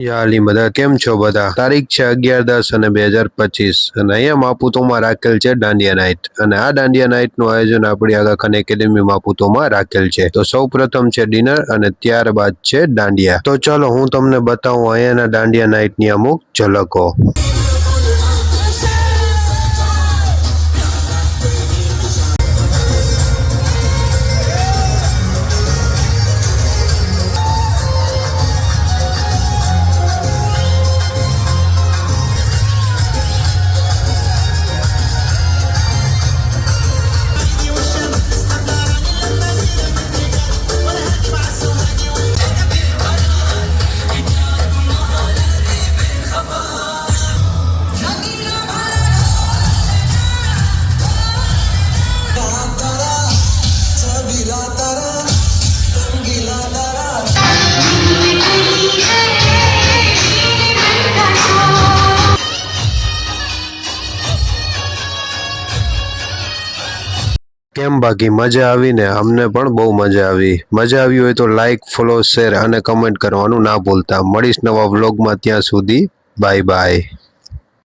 યાલી બધા કેમ છો બધા? તારીખ છે 11/10/2025 અને અહીંયા માપુતોમાં રાખેલ છે દાંડિયા નાઇટ અને આ દાંડિયા નાઇટ નું આયોજન આપણી આગાખાન એકેડેમી માપુતોમાં રાખેલ છે। તો સૌ પ્રથમ છે ડિનર અને ત્યારબાદ છે દાંડિયા। તો ચાલો હું તમને બતાવું અહીંયાના દાંડિયા નાઇટ ની અમુક ઝલકો। કેમ બાકી મજા આવી ને? અમને પણ બહુ મજા આવી। મજા આવી હોય તો લાઈક, ફોલો, શેર અને કમેન્ટ કરવાનું ના ભૂલતા। મળીશ નવા વ્લોગમાં, ત્યાં સુધી બાય બાય।